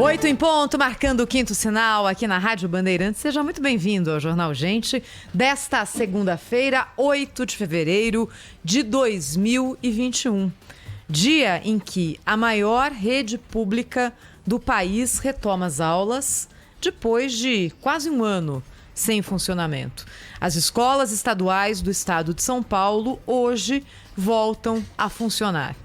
8 em ponto, marcando o quinto sinal aqui na Rádio Bandeirantes. Seja muito bem-vindo ao Jornal Gente desta segunda-feira, 8 de fevereiro de 2021. Dia em que a maior rede pública do país retoma as aulas depois de quase um ano sem funcionamento. As escolas estaduais do estado de São Paulo hoje voltam a funcionar.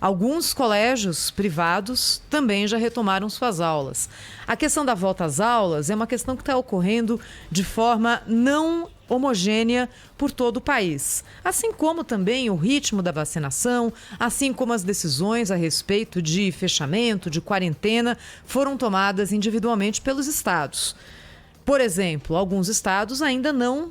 Alguns colégios privados também já retomaram suas aulas. A questão da volta às aulas é uma questão que está ocorrendo de forma não homogênea por todo o país. Assim como também o ritmo da vacinação, assim como as decisões a respeito de fechamento, de quarentena, foram tomadas individualmente pelos estados. Por exemplo, alguns estados ainda não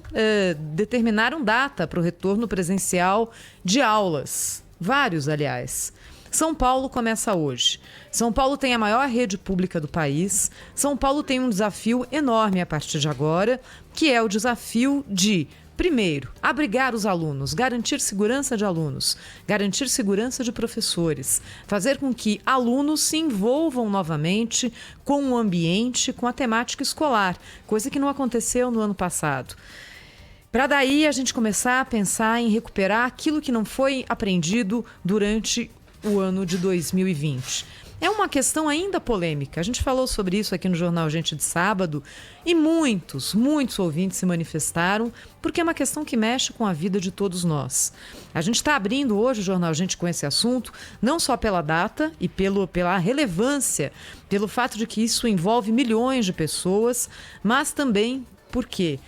determinaram data para o retorno presencial de aulas. Vários, aliás. São Paulo começa hoje. São Paulo tem a maior rede pública do país. São Paulo tem um desafio enorme a partir de agora, que é o desafio de, primeiro, abrigar os alunos, garantir segurança de alunos, garantir segurança de professores, fazer com que alunos se envolvam novamente com o ambiente, com a temática escolar, coisa que não aconteceu no ano passado. Para daí a gente começar a pensar em recuperar aquilo que não foi aprendido durante o ano de 2020. É uma questão ainda polêmica. A gente falou sobre isso aqui no Jornal Gente de sábado e muitos ouvintes se manifestaram porque é uma questão que mexe com a vida de todos nós. A gente está abrindo hoje o Jornal Gente com esse assunto, não só pela data e pela relevância, pelo fato de que isso envolve milhões de pessoas, mas também porque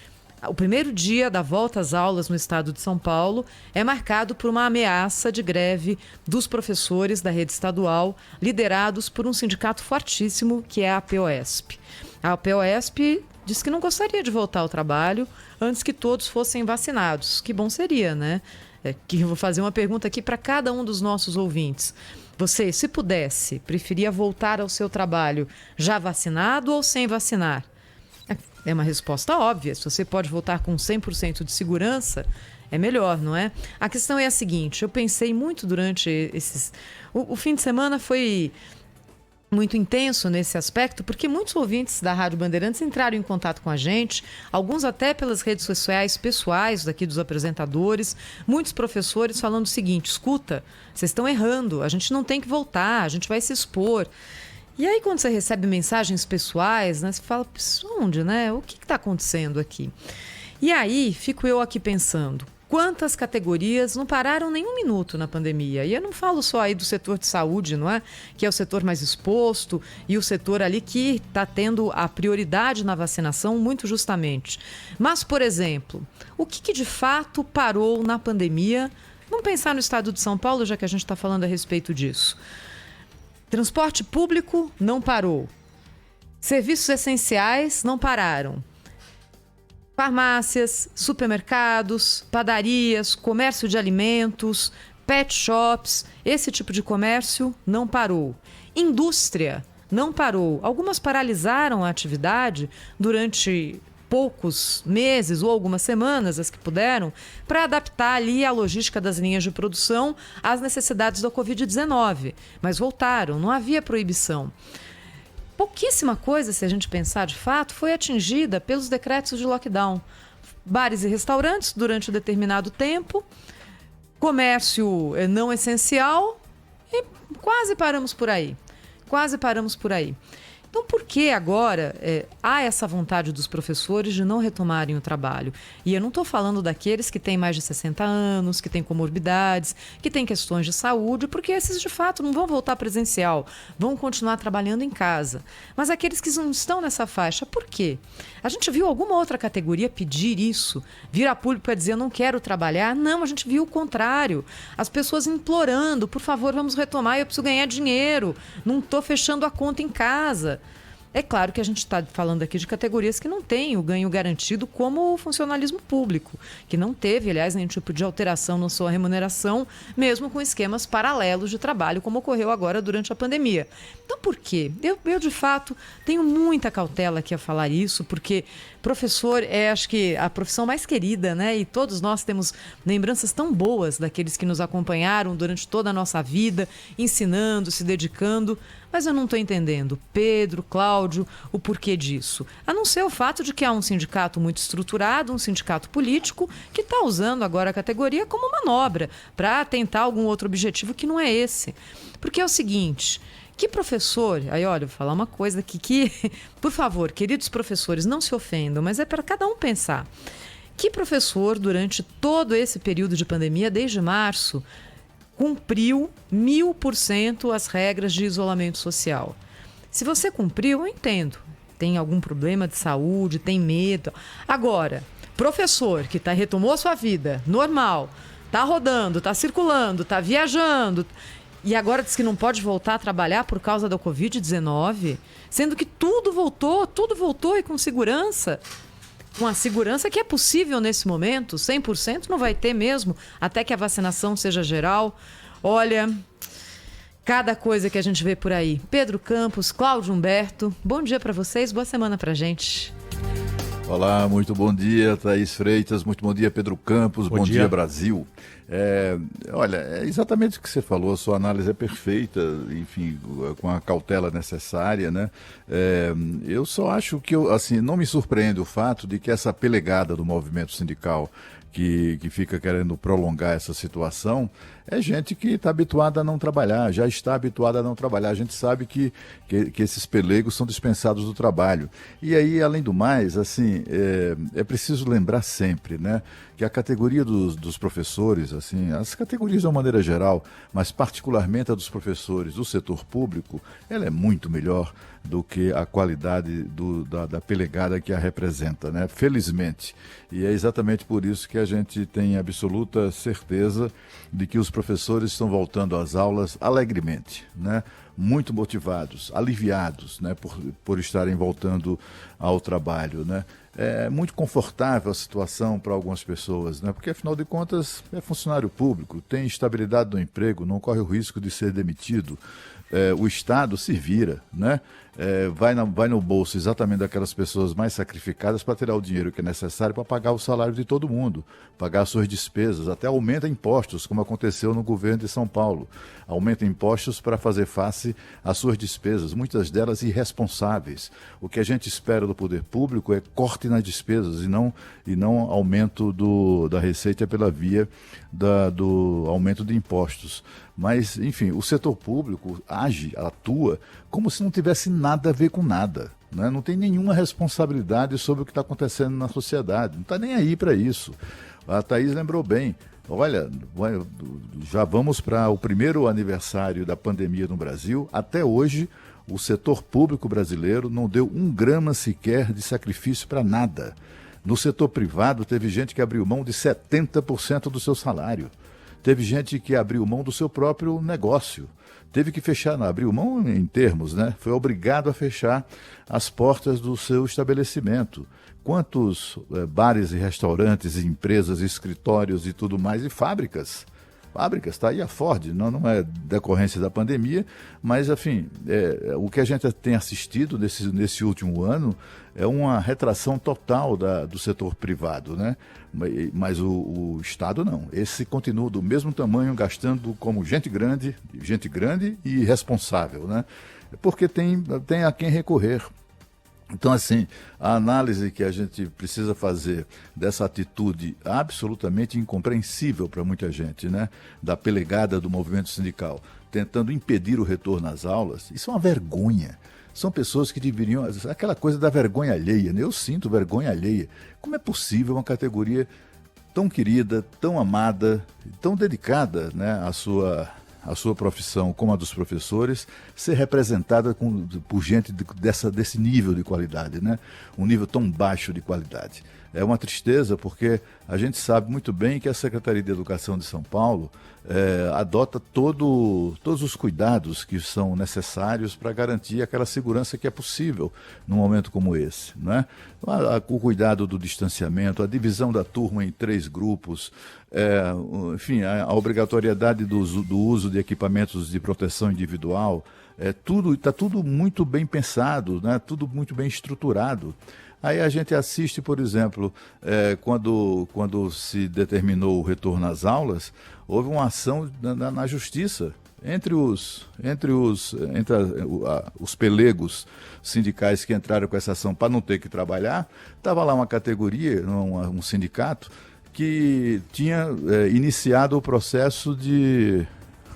o primeiro dia da volta às aulas no estado de São Paulo é marcado por uma ameaça de greve dos professores da rede estadual, liderados por um sindicato fortíssimo, que é a APOESP. A APOESP diz que não gostaria de voltar ao trabalho antes que todos fossem vacinados. Que bom seria, né? Que eu vou fazer uma pergunta aqui para cada um dos nossos ouvintes. Você, se pudesse, preferia voltar ao seu trabalho já vacinado ou sem vacinar? É uma resposta óbvia. Se você pode voltar com 100% de segurança, é melhor, não é? A questão é a seguinte, eu pensei muito durante esses... O fim de semana foi muito intenso nesse aspecto, porque muitos ouvintes da Rádio Bandeirantes entraram em contato com a gente, alguns até pelas redes sociais pessoais daqui dos apresentadores, muitos professores falando o seguinte: escuta, vocês estão errando, a gente não tem que voltar, a gente vai se expor. E aí, quando você recebe mensagens pessoais, né, você fala, onde, né? O que está acontecendo aqui? E aí, fico eu aqui pensando, quantas categorias não pararam nem um minuto na pandemia? E eu não falo só aí do setor de saúde, não é? Que é o setor mais exposto e o setor ali que está tendo a prioridade na vacinação, muito justamente. Mas, por exemplo, o que de fato parou na pandemia? Vamos pensar no estado de São Paulo, já que a gente está falando a respeito disso. Transporte público não parou. Serviços essenciais não pararam. Farmácias, supermercados, padarias, comércio de alimentos, pet shops, esse tipo de comércio não parou. Indústria não parou. Algumas paralisaram a atividade durante poucos meses ou algumas semanas, as que puderam, para adaptar ali a logística das linhas de produção às necessidades da Covid-19. Mas voltaram, não havia proibição. Pouquíssima coisa, se a gente pensar de fato, foi atingida pelos decretos de lockdown. Bares e restaurantes durante um determinado tempo, comércio não essencial e quase paramos por aí. Então, por que agora há essa vontade dos professores de não retomarem o trabalho? E eu não estou falando daqueles que têm mais de 60 anos, que têm comorbidades, que têm questões de saúde, porque esses, de fato, não vão voltar presencial, vão continuar trabalhando em casa. Mas aqueles que não estão nessa faixa, por quê? A gente viu alguma outra categoria pedir isso? Vir a público para dizer, eu não quero trabalhar? Não, a gente viu o contrário. As pessoas implorando, por favor, vamos retomar, eu preciso ganhar dinheiro, não estou fechando a conta em casa. É claro que a gente está falando aqui de categorias que não têm o ganho garantido, como o funcionalismo público, que não teve, aliás, nenhum tipo de alteração na sua remuneração, mesmo com esquemas paralelos de trabalho, como ocorreu agora durante a pandemia. Então, por quê? Eu de fato, tenho muita cautela aqui a falar isso, porque Professor é, acho que, a profissão mais querida, né? E todos nós temos lembranças tão boas daqueles que nos acompanharam durante toda a nossa vida, ensinando, se dedicando. Mas eu não estou entendendo, Pedro, Cláudio, o porquê disso. A não ser o fato de que há um sindicato muito estruturado, um sindicato político, que está usando agora a categoria como manobra para tentar algum outro objetivo que não é esse. Porque é o seguinte... Que professor, aí olha, vou falar uma coisa aqui que, por favor, queridos professores, não se ofendam, mas é para cada um pensar. Que professor, durante todo esse período de pandemia, desde março, cumpriu 1000% as regras de isolamento social? Se você cumpriu, eu entendo. Tem algum problema de saúde, tem medo. Agora, professor que retomou a sua vida normal, está rodando, está circulando, está viajando... E agora diz que não pode voltar a trabalhar por causa da Covid-19, sendo que tudo voltou e com segurança. Com a segurança que é possível nesse momento, 100% não vai ter mesmo, até que a vacinação seja geral. Olha, cada coisa que a gente vê por aí. Pedro Campos, Cláudio Humberto, bom dia para vocês, boa semana pra gente. Olá, muito bom dia, Thaís Freitas, muito bom dia, Pedro Campos, bom dia, Brasil. Olha, é exatamente o que você falou, a sua análise é perfeita, enfim, com a cautela necessária, né? Eu só acho que, assim, não me surpreende o fato de que essa pelegada do movimento sindical que fica querendo prolongar essa situação, é gente que está habituada a não trabalhar, já está habituada a não trabalhar. A gente sabe que esses pelegos são dispensados do trabalho. E aí, além do mais, assim, é preciso lembrar sempre, né, que a categoria dos professores, assim, as categorias de uma maneira geral, mas particularmente a dos professores do setor público, ela é muito melhor do que a qualidade da pelegada que a representa, né? Felizmente. E é exatamente por isso que a gente tem absoluta certeza de que os professores estão voltando às aulas alegremente, né? Muito motivados, aliviados, né? por estarem voltando ao trabalho, né? É muito confortável a situação para algumas pessoas, né? Porque, afinal de contas, é funcionário público, tem estabilidade no emprego, não corre o risco de ser demitido. O Estado se vira, né? Vai no bolso exatamente daquelas pessoas mais sacrificadas para tirar o dinheiro que é necessário para pagar o salário de todo mundo, pagar suas despesas, até aumenta impostos, como aconteceu no governo de São Paulo. Aumenta impostos para fazer face às suas despesas, muitas delas irresponsáveis. O que a gente espera do poder público é corte nas despesas e não aumento da receita pela via do aumento de impostos. Mas, enfim, o setor público atua como se não tivesse nada a ver com nada, né? Não tem nenhuma responsabilidade sobre o que está acontecendo na sociedade, não está nem aí para isso. A Thaís lembrou bem, olha, já vamos para o primeiro aniversário da pandemia no Brasil, até hoje o setor público brasileiro não deu 1 grama sequer de sacrifício para nada. No setor privado teve gente que abriu mão de 70% do seu salário. Teve gente que abriu mão do seu próprio negócio. Teve que fechar, não, abriu mão em termos, né? Foi obrigado a fechar as portas do seu estabelecimento. Quantos bares e restaurantes, e empresas, e escritórios e tudo mais, e fábricas? Fábricas, está aí a Ford, não é decorrência da pandemia, mas, enfim, o que a gente tem assistido nesse último ano é uma retração total do setor privado, né? Mas o Estado não. Esse continua do mesmo tamanho, gastando como gente grande e irresponsável, né? Porque tem a quem recorrer. Então, assim, a análise que a gente precisa fazer dessa atitude absolutamente incompreensível para muita gente, né, da pelegada do movimento sindical, tentando impedir o retorno às aulas, isso é uma vergonha. São pessoas que deveriam... Aquela coisa da vergonha alheia, né? Eu sinto vergonha alheia. Como é possível uma categoria tão querida, tão amada, tão dedicada, né, à sua profissão como a dos professores, ser representada por gente desse nível de qualidade, né? Um nível tão baixo de qualidade. É uma tristeza porque a gente sabe muito bem que a Secretaria de Educação de São Paulo adota todos os cuidados que são necessários para garantir aquela segurança que é possível num momento como esse, né? O cuidado do distanciamento, a divisão da turma em 3 grupos, enfim, a obrigatoriedade do uso de equipamentos de proteção individual, está tudo muito bem pensado, né? Tudo muito bem estruturado. Aí a gente assiste, por exemplo, quando se determinou o retorno às aulas, houve uma ação na justiça entre os pelegos sindicais que entraram com essa ação para não ter que trabalhar. Estava lá uma categoria, um sindicato, que tinha iniciado o processo de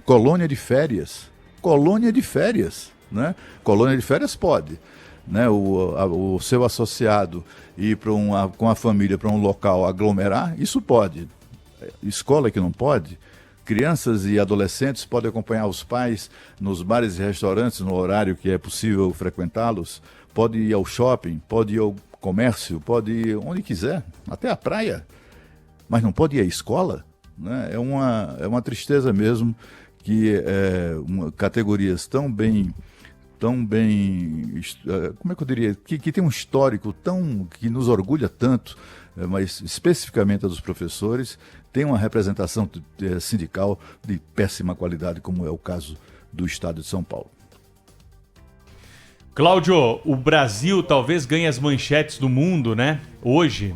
colônia de férias. Colônia de férias, né? Colônia de férias pode, né? O seu associado ir com a família para um local aglomerar, isso pode. Escola que não pode. Crianças e adolescentes podem acompanhar os pais nos bares e restaurantes no horário que é possível frequentá-los. Pode ir ao shopping, pode ir ao comércio, pode ir onde quiser, até a praia. Mas não pode ir à escola, né? É uma tristeza mesmo que categorias tão bem, como é que eu diria, que tem um histórico que nos orgulha tanto, mas especificamente a dos professores, tem uma representação sindical de péssima qualidade, como é o caso do Estado de São Paulo. Cláudio, o Brasil talvez ganhe as manchetes do mundo, né, hoje,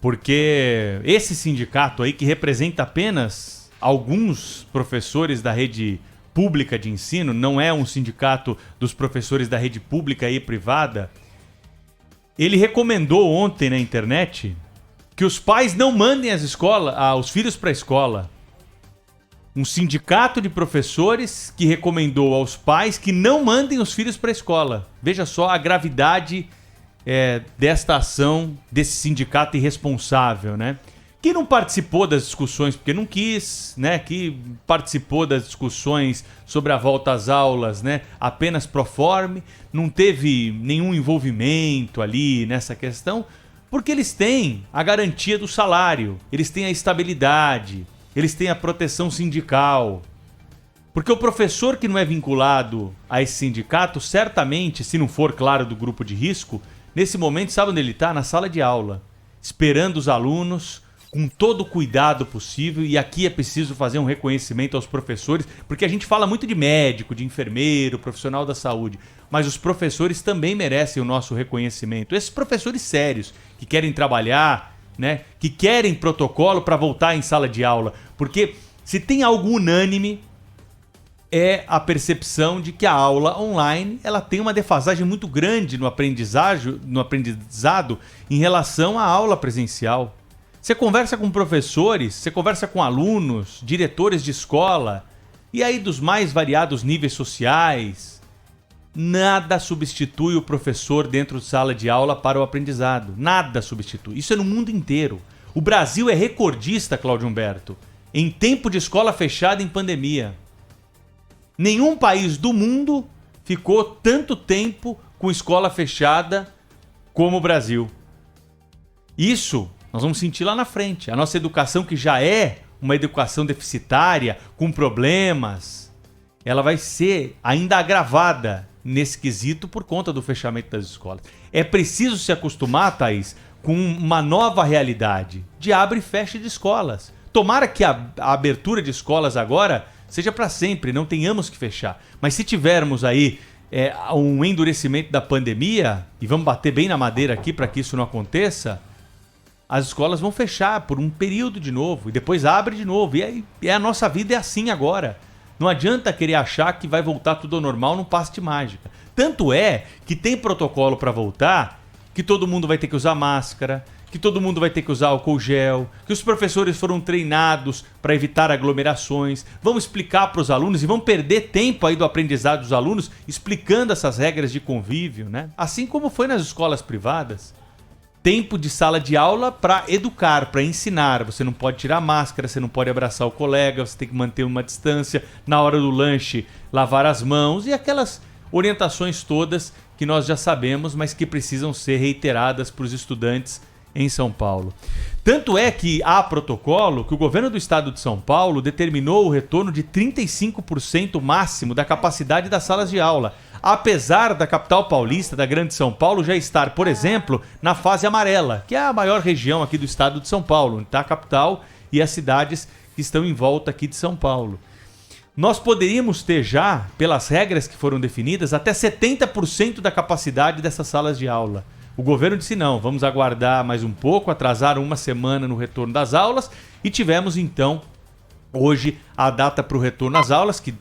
porque esse sindicato aí, que representa apenas alguns professores da rede pública de ensino, não é um sindicato dos professores da rede pública e privada, ele recomendou ontem na internet que os pais não mandem os filhos para a escola. Um sindicato de professores que recomendou aos pais que não mandem os filhos para a escola. Veja só a gravidade desta ação desse sindicato irresponsável, né? Que não participou das discussões porque não quis, né? Que participou das discussões sobre a volta às aulas, né? Apenas pro forma, não teve nenhum envolvimento ali nessa questão, porque eles têm a garantia do salário, eles têm a estabilidade, eles têm a proteção sindical. Porque o professor que não é vinculado a esse sindicato, certamente, se não for, claro, do grupo de risco, nesse momento, sabe onde ele está? Na sala de aula, esperando os alunos com todo o cuidado possível. E aqui é preciso fazer um reconhecimento aos professores, porque a gente fala muito de médico, de enfermeiro, profissional da saúde, mas os professores também merecem o nosso reconhecimento. Esses professores sérios, que querem trabalhar, né, que querem protocolo para voltar em sala de aula, porque se tem algo unânime é a percepção de que a aula online ela tem uma defasagem muito grande no aprendizado em relação à aula presencial. Você conversa com professores, você conversa com alunos, diretores de escola, e aí dos mais variados níveis sociais, nada substitui o professor dentro de sala de aula para o aprendizado. Nada substitui. Isso é no mundo inteiro. O Brasil é recordista, Cláudio Humberto, em tempo de escola fechada em pandemia. Nenhum país do mundo ficou tanto tempo com escola fechada como o Brasil. Isso nós vamos sentir lá na frente. A nossa educação, que já é uma educação deficitária, com problemas, ela vai ser ainda agravada nesse quesito por conta do fechamento das escolas. É preciso se acostumar, Thaís, com uma nova realidade de abre e fecha de escolas. Tomara que a abertura de escolas agora seja para sempre, não tenhamos que fechar. Mas se tivermos aí um endurecimento da pandemia, e vamos bater bem na madeira aqui para que isso não aconteça, as escolas vão fechar por um período de novo e depois abre de novo. E a nossa vida é assim agora. Não adianta querer achar que vai voltar tudo ao normal num passe de mágica. Tanto é que tem protocolo para voltar, que todo mundo vai ter que usar máscara, que todo mundo vai ter que usar álcool gel, que os professores foram treinados para evitar aglomerações. Vamos explicar para os alunos e vamos perder tempo aí do aprendizado dos alunos explicando essas regras de convívio, né? Assim como foi nas escolas privadas. Tempo de sala de aula para educar, para ensinar. Você não pode tirar máscara, você não pode abraçar o colega, você tem que manter uma distância. Na hora do lanche, lavar as mãos e aquelas orientações todas que nós já sabemos, mas que precisam ser reiteradas para os estudantes em São Paulo. Tanto é que há protocolo que o governo do estado de São Paulo determinou o retorno de 35% máximo da capacidade das salas de aula, apesar da capital paulista, da Grande São Paulo, já estar, por exemplo, na fase amarela, que é a maior região aqui do estado de São Paulo, onde está a capital e as cidades que estão em volta aqui de São Paulo. Nós poderíamos ter já, pelas regras que foram definidas, até 70% da capacidade dessas salas de aula. O governo disse não, vamos aguardar mais um pouco, atrasaram uma semana no retorno das aulas e tivemos então hoje a data para o retorno às aulas, que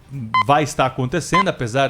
vai estar acontecendo, apesar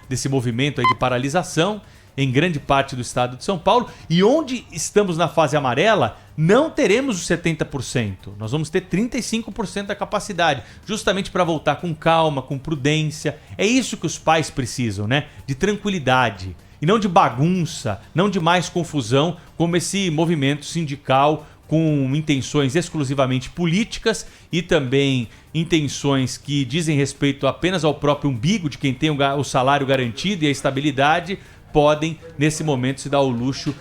desse movimento aí de paralisação em grande parte do estado de São Paulo. E onde estamos na fase amarela, não teremos os 70%. Nós vamos ter 35% da capacidade, justamente para voltar com calma, com prudência. É isso que os pais precisam, né? De tranquilidade. E não de bagunça, não de mais confusão, como esse movimento sindical com intenções exclusivamente políticas e também intenções que dizem respeito apenas ao próprio umbigo de quem tem o salário garantido e a estabilidade, podem, nesse momento, se dar o luxo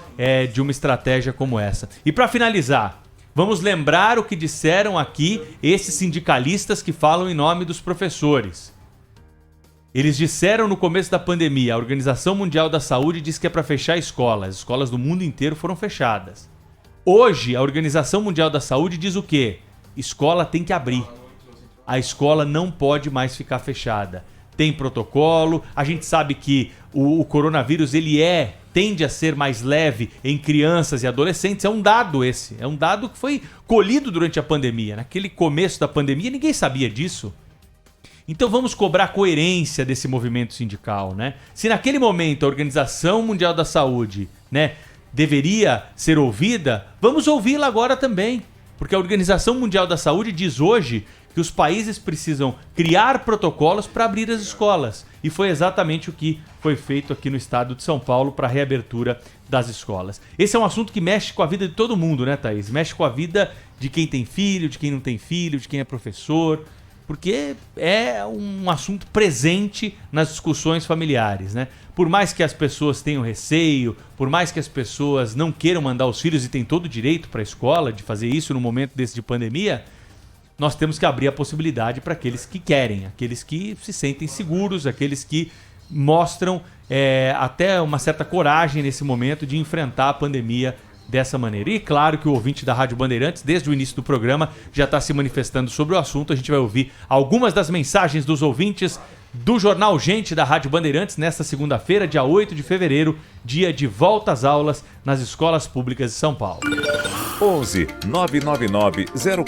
de uma estratégia como essa. E para finalizar, vamos lembrar o que disseram aqui esses sindicalistas que falam em nome dos professores. Eles disseram no começo da pandemia, a Organização Mundial da Saúde disse que é para fechar escolas. As escolas do mundo inteiro foram fechadas. Hoje, a Organização Mundial da Saúde diz o quê? Escola tem que abrir. A escola não pode mais ficar fechada. Tem protocolo, a gente sabe que o coronavírus tende a ser mais leve em crianças e adolescentes. É um dado esse, é um dado que foi colhido durante a pandemia. Naquele começo da pandemia ninguém sabia disso. Então vamos cobrar coerência desse movimento sindical, né? Se naquele momento a Organização Mundial da Saúde, né, deveria ser ouvida, vamos ouvi-la agora também. Porque a Organização Mundial da Saúde diz hoje que os países precisam criar protocolos para abrir as escolas. E foi exatamente o que foi feito aqui no estado de São Paulo para a reabertura das escolas. Esse é um assunto que mexe com a vida de todo mundo, né, Thaís? Mexe com a vida de quem tem filho, de quem não tem filho, de quem é professor, porque é um assunto presente nas discussões familiares, né? Por mais que as pessoas tenham receio, por mais que as pessoas não queiram mandar os filhos e têm todo o direito para a escola de fazer isso no momento desse de pandemia, nós temos que abrir a possibilidade para aqueles que querem, aqueles que se sentem seguros, aqueles que mostram até uma certa coragem nesse momento de enfrentar a pandemia dessa maneira. E claro que o ouvinte da Rádio Bandeirantes, desde o início do programa, já está se manifestando sobre o assunto. A gente vai ouvir algumas das mensagens dos ouvintes do Jornal Gente da Rádio Bandeirantes nesta segunda-feira, dia 8 de fevereiro, dia de volta às aulas nas escolas públicas de São Paulo. 11 999